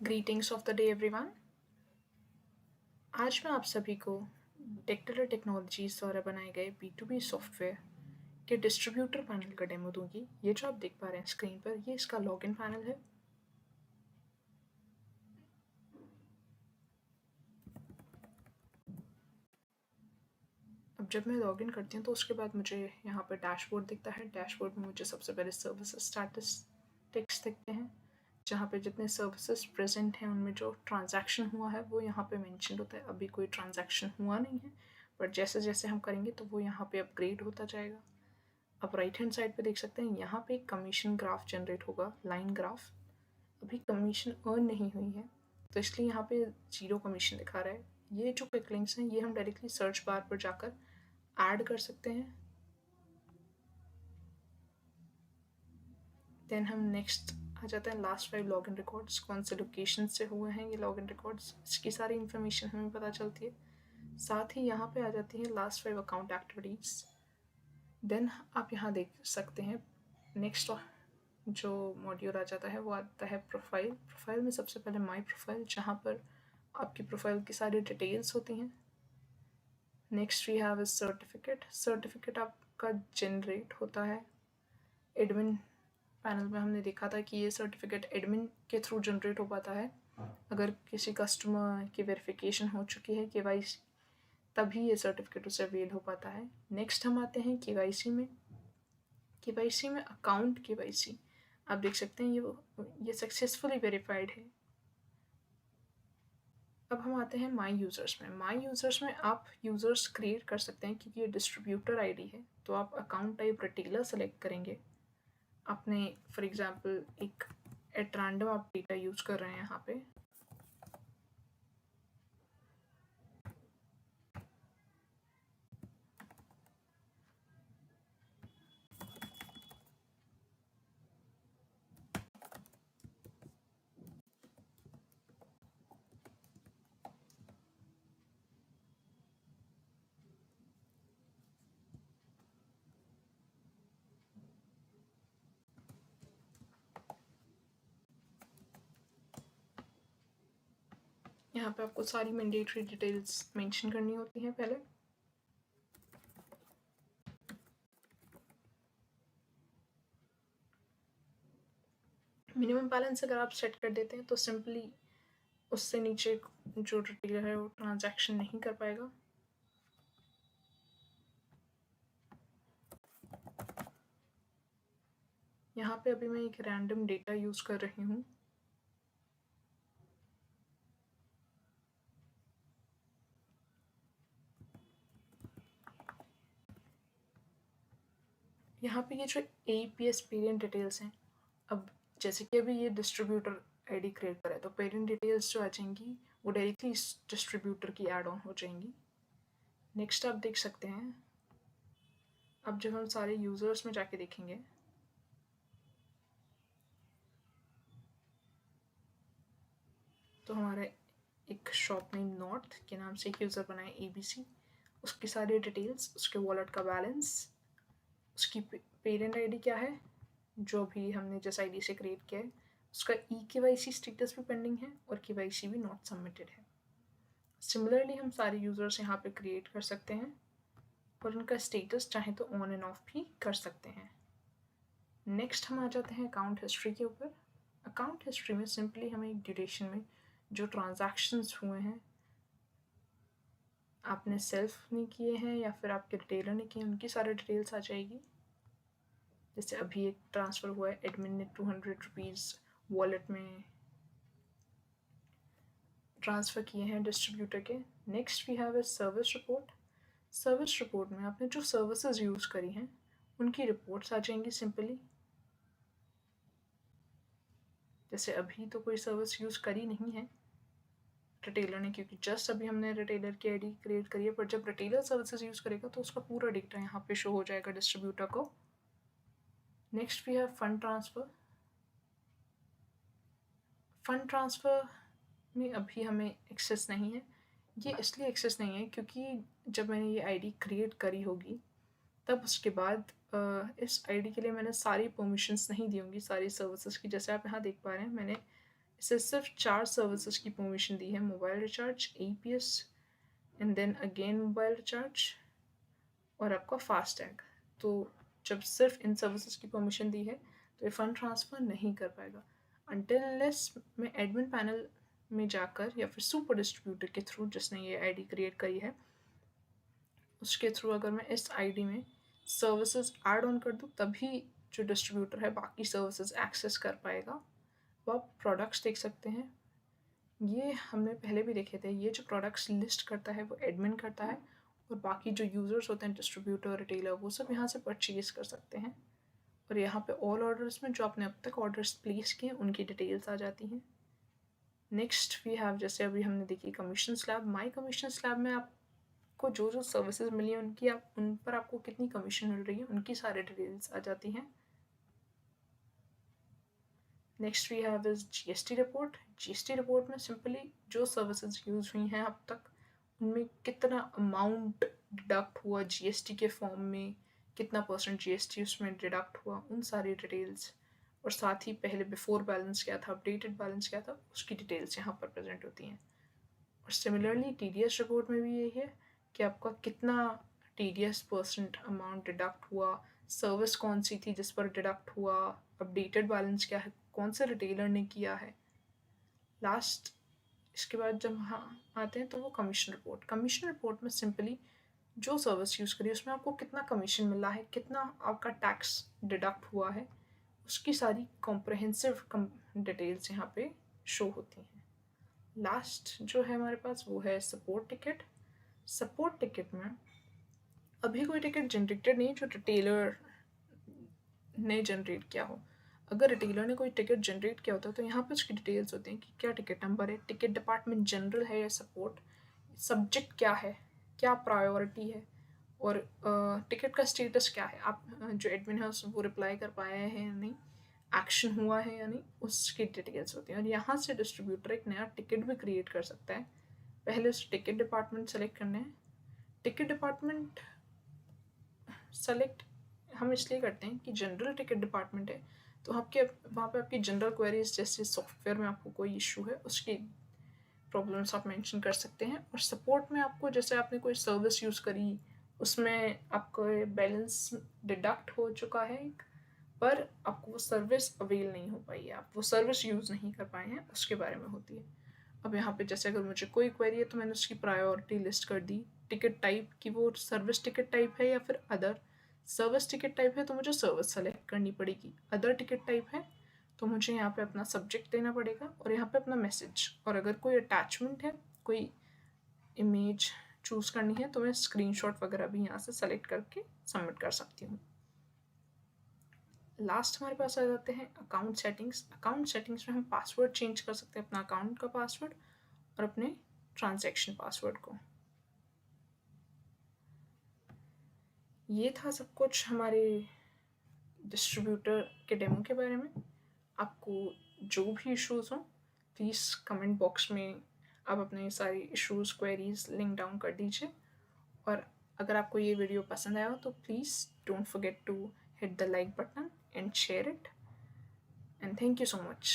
Greetings of the day everyone. आज मैं आप सभी को टेक्टिलर टेक्नोलॉजीज द्वारा बनाए गए B2B सॉफ्टवेयर के डिस्ट्रीब्यूटर पैनल का डेमो दूंगी। ये जो आप देख पा रहे हैं स्क्रीन पर, ये इसका लॉगिन पैनल है। अब जब मैं लॉगिन करती हूँ तो उसके बाद मुझे यहाँ पर डैशबोर्ड दिखता है। डैशबोर्ड में मुझे सबसे पहले सर्विस स्टैटिस्टिक्स दिखते हैं, जहाँ पे जितने सर्विसेज प्रेजेंट हैं उनमें जो ट्रांजैक्शन हुआ है वो यहाँ पे मेंशन होता है। अभी कोई ट्रांजैक्शन हुआ नहीं है, पर जैसे जैसे हम करेंगे तो वो यहाँ पे अपग्रेड होता जाएगा। अब राइट हैंड साइड पे देख सकते हैं, यहाँ पे एक कमीशन ग्राफ जनरेट होगा, लाइन ग्राफ। अभी कमीशन अर्न नहीं हुई है तो इसलिए यहाँ पे 0 कमीशन दिखा रहा है। ये जो क्विक लिंक्स हैं ये हम डायरेक्टली सर्च बार पर जाकर ऐड कर सकते हैं। देन हम नेक्स्ट आ जाते हैं, लास्ट 5 लॉगिन रिकॉर्ड्स कौन से लोकेशन से हुए हैं ये लॉगिन रिकॉर्ड्स, इसकी सारी इन्फॉर्मेशन हमें पता चलती है। साथ ही यहाँ पे आ जाती है लास्ट 5 अकाउंट एक्टिविटीज़। देन आप यहाँ देख सकते हैं नेक्स्ट जो मॉड्यूल आ जाता है वो आता है प्रोफाइल। प्रोफाइल में सबसे पहले माई प्रोफाइल, जहाँ पर आपकी प्रोफाइल की सारी डिटेल्स होती हैं। Next we have is certificate. Certificate आपका जनरेट होता है एडमिन पैनल में। हमने देखा था कि ये सर्टिफिकेट एडमिन के थ्रू जनरेट हो पाता है। अगर किसी कस्टमर की वेरिफिकेशन हो चुकी है KYC, तभी ये सर्टिफिकेट उसे अवेल हो पाता है। नेक्स्ट हम आते हैं KYC में। KYC में अकाउंट KYC आप देख सकते हैं ये सक्सेसफुली वेरीफाइड है। अब हम आते हैं माई यूज़र्स में। माई यूज़र्स में आप यूज़र्स क्रिएट कर सकते हैं, क्योंकि ये डिस्ट्रीब्यूटर आईडी है तो आप अकाउंट टाइप रिटेलर सेलेक्ट करेंगे। आपने फॉर एग्जांपल एक एट रैंडम आप डेटा यूज़ कर रहे हैं यहाँ पे, यहाँ पे आपको सारी मैंडेटरी डिटेल्स मेंशन करनी होती हैं पहले। मिनिमम बैलेंस अगर आप सेट कर देते हैं तो सिंपली उससे नीचे जो रिटेलर है वो ट्रांजैक्शन नहीं कर पाएगा। यहाँ पे अभी मैं एक रैंडम डेटा यूज़ कर रही हूँ। यहाँ पे ये जो APS पेरेंट डिटेल्स हैं, अब जैसे कि अभी ये डिस्ट्रीब्यूटर आईडी क्रिएट करा है तो पेरेंट डिटेल्स जो आ जाएंगी वो डायरेक्टली इस डिस्ट्रीब्यूटर की ऐड ऑन हो जाएंगी। नेक्स्ट आप देख सकते हैं, अब जब हम सारे यूज़र्स में जाके देखेंगे तो हमारा एक शॉप नेम नॉर्थ के नाम से एक यूज़र बनाए ABC, उसकी सारी डिटेल्स, उसके वॉलेट का बैलेंस, उसकी पेरेंट आईडी क्या है जो भी हमने जिस आईडी से क्रिएट किया है, उसका KYC स्टेटस भी पेंडिंग है और KYC भी नॉट सबमिटेड है। सिमिलरली हम सारे यूज़र्स यहाँ पे क्रिएट कर सकते हैं और उनका स्टेटस चाहे तो ऑन एंड ऑफ भी कर सकते हैं। नेक्स्ट हम आ जाते हैं अकाउंट हिस्ट्री के ऊपर। अकाउंट हिस्ट्री में सिंपली हमें एक ड्यूरेशन में जो ट्रांजैक्शंस हुए हैं, आपने सेल्फ नहीं किए हैं या फिर आपके रिटेलर ने किए, उनकी सारी डिटेल्स आ जाएगी। जैसे अभी एक ट्रांसफ़र हुआ है, एडमिन ने 200 रुपीज़ वॉलेट में ट्रांसफ़र किए हैं डिस्ट्रीब्यूटर के। Next we have a service report. Service report में आपने जो सर्विसेज यूज़ करी हैं उनकी रिपोर्ट्स आ जाएंगी सिंपली। जैसे अभी तो कोई सर्विस यूज़ करी नहीं है रिटेलर ने, क्योंकि जस्ट अभी हमने रिटेलर की आईडी क्रिएट करी है, पर जब रिटेलर सर्विसेज यूज़ करेगा तो उसका पूरा डेटा यहाँ पे शो हो जाएगा डिस्ट्रीब्यूटर को। Next we have fund transfer. Fund transfer में अभी हमें एक्सेस नहीं है। ये इसलिए एक्सेस नहीं है क्योंकि जब मैंने ये आईडी क्रिएट करी होगी तब उसके बाद इस आईडी के लिए मैंने सारी परमिशंस नहीं दी होंगी सारी सर्विसेज की। जैसे आप यहाँ देख पा रहे हैं, मैंने इसे सिर्फ 4 सर्विसेज की परमिशन दी है, mobile recharge, APS, and then again mobile recharge और आपका फास्टैग। तो जब सिर्फ इन सर्विसेज की परमिशन दी है तो ये फ़ंड ट्रांसफ़र नहीं कर पाएगा अनटिल अनलेस मैं एडमिन पैनल में जाकर या फिर सुपर डिस्ट्रीब्यूटर के थ्रू जिसने ये आईडी क्रिएट करी है उसके थ्रू अगर मैं इस आईडी में सर्विसेज ऐड ऑन कर दूँ तभी जो डिस्ट्रीब्यूटर है बाकी सर्विसेज एक्सेस कर पाएगा। वो आप प्रोडक्ट्स देख सकते हैं, ये हमने पहले भी देखे थे। ये जो प्रोडक्ट्स लिस्ट करता है वो एडमिन करता है और बाकी जो यूज़र्स होते हैं डिस्ट्रीब्यूटर रिटेलर वो सब यहाँ से परचेज़ कर सकते हैं। और यहाँ पे ऑल ऑर्डर्स में जो आपने अब तक ऑर्डर्स प्लेस किए उनकी डिटेल्स आ जाती हैं। नेक्स्ट वी हैव, जैसे अभी हमने देखी कमीशन स्लैब, माई कमीशन स्लैब में आपको जो जो सर्विसेज मिली हैं उन पर आपको कितनी कमीशन मिल रही है उनकी सारी डिटेल्स आ जाती हैं। Next we have is GST report. GST report में सिंपली जो सर्विसेज यूज़ हुई हैं अब तक उनमें कितना अमाउंट डिडक्ट हुआ GST के फॉर्म में, कितना % GST उसमें डिडक्ट हुआ, उन सारी डिटेल्स और साथ ही पहले बिफोर बैलेंस क्या था, अपडेटेड बैलेंस क्या था, उसकी डिटेल्स यहाँ पर प्रेजेंट होती हैं। और सिमिलरली TDS रिपोर्ट में भी यही है कि आपका कितना TDS % अमाउंट डिडक्ट हुआ, सर्विस कौन सी थी जिस पर डिडक्ट हुआ, अपडेटेड बैलेंस क्या है, कौन से रिटेलर ने किया है। लास्ट इसके बाद जब हाँ आते हैं तो वो कमीशन रिपोर्ट। कमीशन रिपोर्ट में सिंपली जो सर्विस यूज़ करी उसमें आपको कितना कमीशन मिला है, कितना आपका टैक्स डिडक्ट हुआ है, उसकी सारी कॉम्प्रहेंसिव डिटेल्स यहाँ पे शो होती हैं। लास्ट जो है हमारे पास वो है सपोर्ट टिकट। सपोर्ट टिकट में अभी कोई टिकट जनरेटेड नहीं जो रिटेलर ने जनरेट किया हो। अगर रिटेलर ने कोई टिकट जनरेट किया होता है तो यहाँ पे उसकी डिटेल्स होती हैं कि क्या टिकट नंबर है, टिकट डिपार्टमेंट जनरल है या सपोर्ट, सब्जेक्ट क्या है, क्या प्रायोरिटी है और टिकट का स्टेटस क्या है, आप जो एडमिन है वो रिप्लाई कर पाया है या नहीं, एक्शन हुआ है या नहीं, उसकी डिटेल्स होती हैं। और यहाँ से डिस्ट्रीब्यूटर एक नया टिकट भी क्रिएट कर सकता है। पहले उस टिकट डिपार्टमेंट सेलेक्ट करना है। टिकट डिपार्टमेंट सेलेक्ट हम इसलिए करते हैं कि जनरल टिकट डिपार्टमेंट है तो आपके वहाँ पे आपकी जनरल क्वेरीज जैसे सॉफ्टवेयर में आपको कोई इशू है उसकी प्रॉब्लम्स आप मेंशन कर सकते हैं। और सपोर्ट में आपको जैसे आपने कोई सर्विस यूज़ करी उसमें आपका बैलेंस डिडक्ट हो चुका है पर आपको वो सर्विस अवेल नहीं हो पाई है, आप वो सर्विस यूज़ नहीं कर पाए हैं, उसके बारे में होती है। अब यहाँ पे जैसे अगर मुझे कोई क्वेरी है तो मैंने उसकी प्रायोरिटी लिस्ट कर दी, टिकट टाइप की वो सर्विस टिकट टाइप है या फिर अदर। सर्विस टिकट टाइप है तो मुझे सर्विस सेलेक्ट करनी पड़ेगी, अदर टिकट टाइप है तो मुझे यहाँ पे अपना सब्जेक्ट देना पड़ेगा और यहाँ पे अपना मैसेज। और अगर कोई अटैचमेंट है, कोई इमेज चूज़ करनी है तो मैं स्क्रीनशॉट वगैरह भी यहाँ से सेलेक्ट करके सबमिट कर सकती हूँ। लास्ट हमारे पास आ जाते हैं अकाउंट सेटिंग्स। अकाउंट सेटिंग्स में हम पासवर्ड चेंज कर सकते हैं, अपना अकाउंट का पासवर्ड और अपने ट्रांजैक्शन पासवर्ड को। ये था सब कुछ हमारे डिस्ट्रीब्यूटर के डेमो के बारे में। आपको जो भी इश्यूज़ हों प्लीज़ कमेंट बॉक्स में आप अपने सारे इश्यूज़ क्वेरीज लिंक डाउन कर दीजिए। और अगर आपको ये वीडियो पसंद आया हो तो please don't forget to hit the like button and share it, and thank you so much.